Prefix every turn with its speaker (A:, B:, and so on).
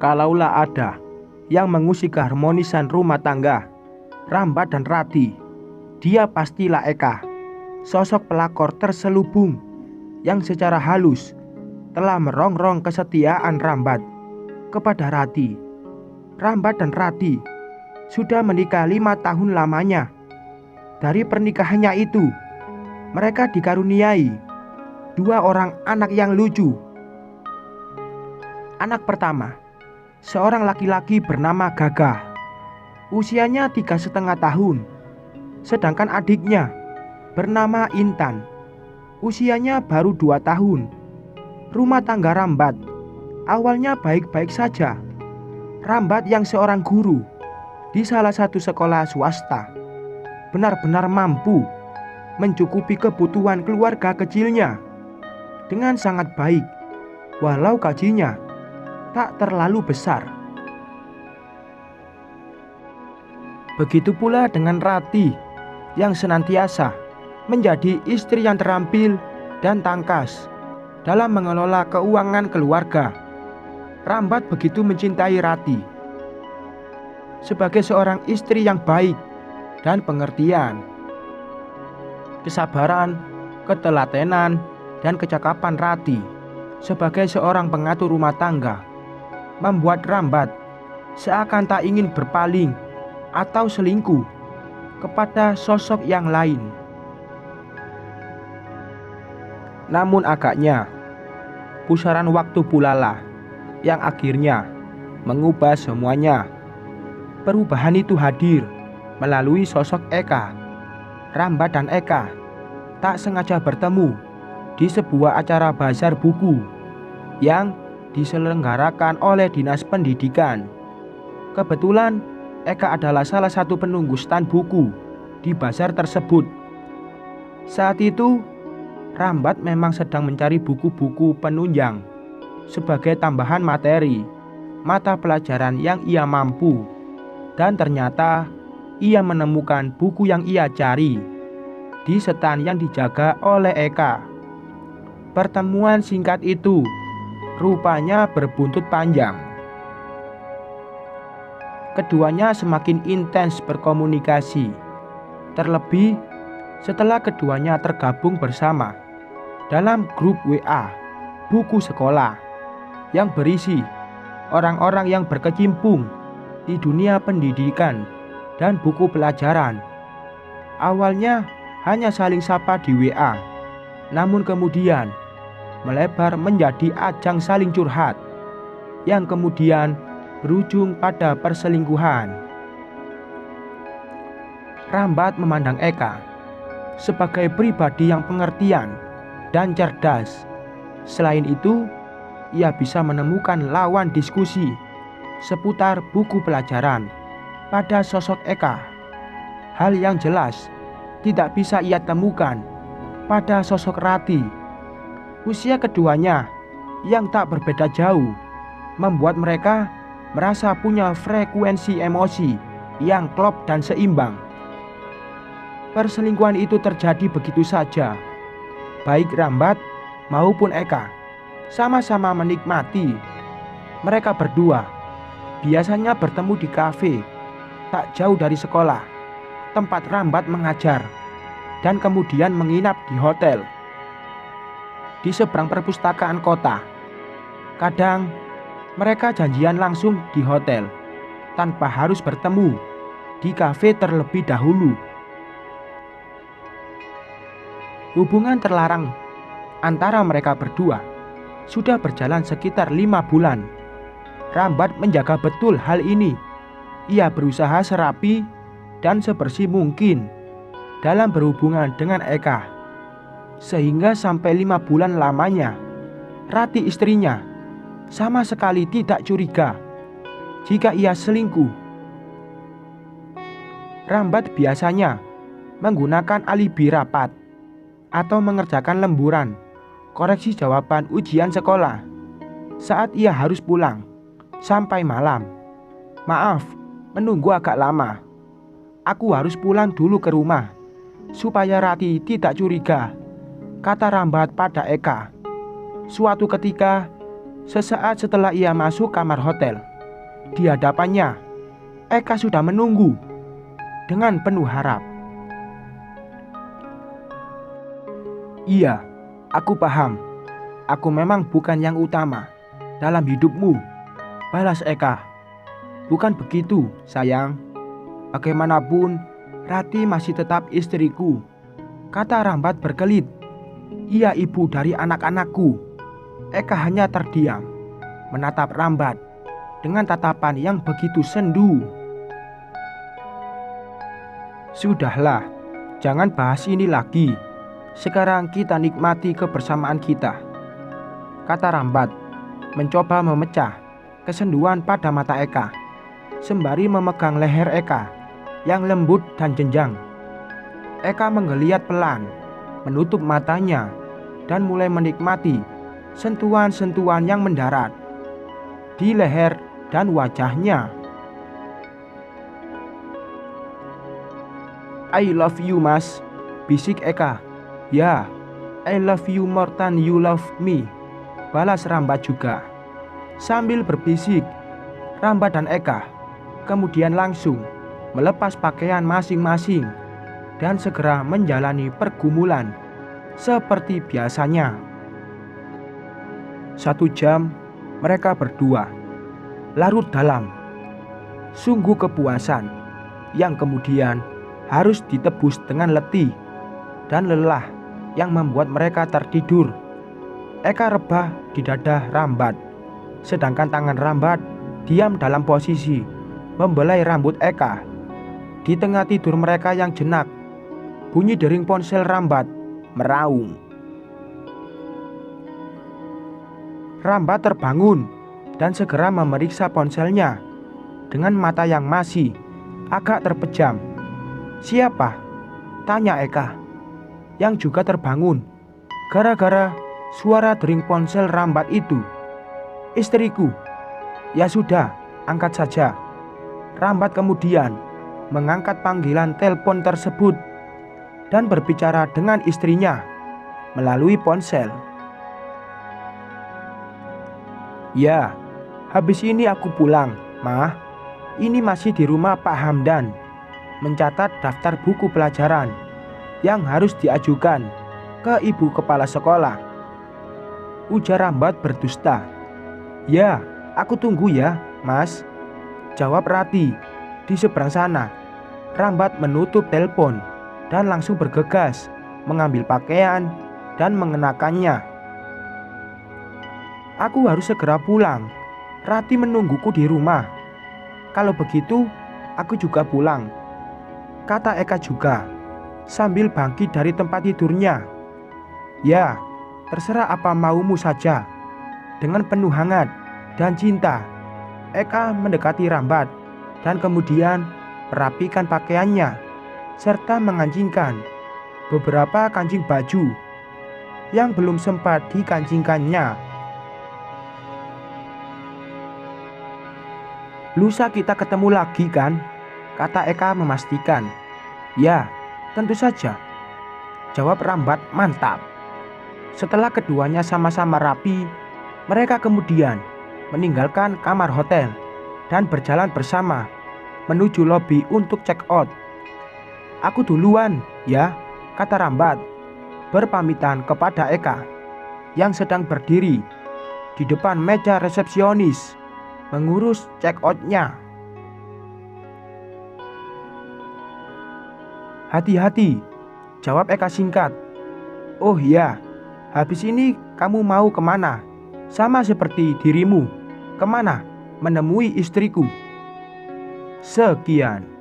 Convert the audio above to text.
A: kalaulah ada yang mengusik keharmonisan rumah tangga Rambat dan Rati, dia pastilah Eka, sosok pelakor terselubung yang secara halus telah merongrong kesetiaan Rambat kepada Rati. Rambat dan Rati sudah menikah 5 tahun lamanya. Dari pernikahannya itu, mereka dikaruniai 2 orang anak yang lucu. Anak pertama, seorang laki-laki bernama Gagah, usianya 3,5 tahun. Sedangkan adiknya bernama Intan, usianya baru 2 tahun. Rumah tangga Rambat awalnya baik-baik saja. Rambat yang seorang guru di salah satu sekolah swasta benar-benar mampu mencukupi kebutuhan keluarga kecilnya dengan sangat baik, walau gajinya tak terlalu besar. Begitu pula dengan Rati yang senantiasa menjadi istri yang terampil dan tangkas dalam mengelola keuangan keluarga. Rambat begitu mencintai Rati sebagai seorang istri yang baik dan pengertian. Kesabaran, ketelatenan, dan kecakapan Rati sebagai seorang pengatur rumah tangga membuat Rambat seakan tak ingin berpaling atau selingkuh kepada sosok yang lain. Namun agaknya pusaran waktu pulalah yang akhirnya mengubah semuanya. Perubahan itu hadir melalui sosok Eka. Rambat dan Eka tak sengaja bertemu di sebuah acara bazar buku yang diselenggarakan oleh Dinas Pendidikan. Kebetulan Eka adalah salah satu penunggu stand buku di bazar tersebut. Saat itu Rambat memang sedang mencari buku-buku penunjang sebagai tambahan materi mata pelajaran yang ia mampu. Dan ternyata ia menemukan buku yang ia cari di stand yang dijaga oleh Eka. Pertemuan singkat itu rupanya berbuntut panjang. Keduanya semakin intens berkomunikasi, terlebih setelah keduanya tergabung bersama dalam grup WA buku sekolah yang berisi orang-orang yang berkecimpung di dunia pendidikan dan buku pelajaran. Awalnya hanya saling sapa di WA, namun kemudian melebar menjadi ajang saling curhat yang kemudian berujung pada perselingkuhan. Rambat memandang Eka sebagai pribadi yang pengertian dan cerdas. Selain itu, ia bisa menemukan lawan diskusi seputar buku pelajaran pada sosok Eka. Hal yang jelas tidak bisa ia temukan pada sosok Rati. Usia keduanya yang tak berbeda jauh membuat mereka merasa punya frekuensi emosi yang klop dan seimbang. Perselingkuhan itu terjadi begitu saja. Baik Rambat maupun Eka sama-sama menikmati. Mereka berdua biasanya bertemu di kafe tak jauh dari sekolah tempat Rambat mengajar, dan kemudian menginap di hotel di seberang perpustakaan kota. Kadang mereka janjian langsung di hotel tanpa harus bertemu di kafe terlebih dahulu. Hubungan terlarang antara mereka berdua sudah berjalan sekitar 5 bulan. Rambat menjaga betul hal ini. Ia berusaha serapi dan sebersih mungkin dalam berhubungan dengan Eka, sehingga sampai 5 bulan lamanya Rati istrinya sama sekali tidak curiga jika ia selingkuh. Rambat biasanya menggunakan alibi rapat atau mengerjakan lemburan koreksi jawaban ujian sekolah saat ia harus pulang sampai malam. "Maaf, menunggu agak lama. Aku harus pulang dulu ke rumah supaya Rati tidak curiga," kata Rambat pada Eka. Suatu ketika, sesaat setelah ia masuk kamar hotel, Di hadapannya, Eka sudah menunggu dengan penuh harap. Iya, aku paham. Aku memang bukan yang utama dalam hidupmu, balas Eka. Bukan begitu, sayang. Bagaimanapun, Rati masih tetap istriku, kata Rambat berkelit. Ia ibu dari anak-anakku. Eka hanya terdiam, menatap Rambat dengan tatapan yang begitu sendu. Sudahlah, jangan bahas ini lagi. Sekarang kita nikmati kebersamaan kita, kata Rambat, mencoba memecah kesenduan pada mata Eka, sembari memegang leher Eka yang lembut dan jenjang. Eka menggeliat pelan, menutup matanya, dan mulai menikmati sentuhan-sentuhan yang mendarat di leher dan wajahnya. I love you, Mas, bisik Eka. Ya, I love you more than you love me, balas Rambat juga. Sambil berbisik, Rambat dan Eka kemudian langsung melepas pakaian masing-masing dan segera menjalani pergumulan seperti biasanya. 1 jam mereka berdua larut dalam sungguh kepuasan yang kemudian harus ditebus dengan letih dan lelah yang membuat mereka tertidur. Eka rebah di dada Rambat, sedangkan tangan Rambat diam dalam posisi membelai rambut Eka. Di tengah tidur mereka yang jenak, bunyi dering ponsel Rambat meraung. Rambat terbangun dan segera memeriksa ponselnya dengan mata yang masih agak terpejam. Siapa? Tanya Eka, yang juga terbangun gara-gara suara dering ponsel Rambat itu. Istriku. Ya sudah, angkat saja. Rambat kemudian mengangkat panggilan telepon tersebut dan berbicara dengan istrinya melalui ponsel. Ya, habis ini aku pulang, Mah. Ini masih di rumah Pak Hamdan, mencatat daftar buku pelajaran yang harus diajukan ke ibu kepala sekolah, ujar Rambat berdusta. Ya, aku tunggu ya, Mas, jawab Rati di seberang sana. Rambat menutup telepon dan langsung bergegas mengambil pakaian dan mengenakannya. Aku harus segera pulang. Rati menungguku di rumah. Kalau begitu, aku juga pulang, kata Eka juga, sambil bangkit dari tempat tidurnya. Ya, terserah apa maumu saja. Dengan penuh hangat dan cinta, Eka mendekati Rambat dan kemudian merapikan pakaiannya serta mengancingkan beberapa kancing baju yang belum sempat dikancingkannya. Lusa kita ketemu lagi kan? Kata Eka memastikan. Ya, tentu saja, jawab Rambat mantap. Setelah keduanya sama-sama rapi, mereka kemudian meninggalkan kamar hotel dan berjalan bersama menuju lobi untuk check out. Aku duluan ya, kata Rambat, berpamitan kepada Eka yang sedang berdiri di depan meja resepsionis mengurus check out-nya. Hati-hati, jawab Eka singkat. Oh iya, habis ini kamu mau kemana? Sama seperti dirimu, kemana? Menemui istriku. Sekian.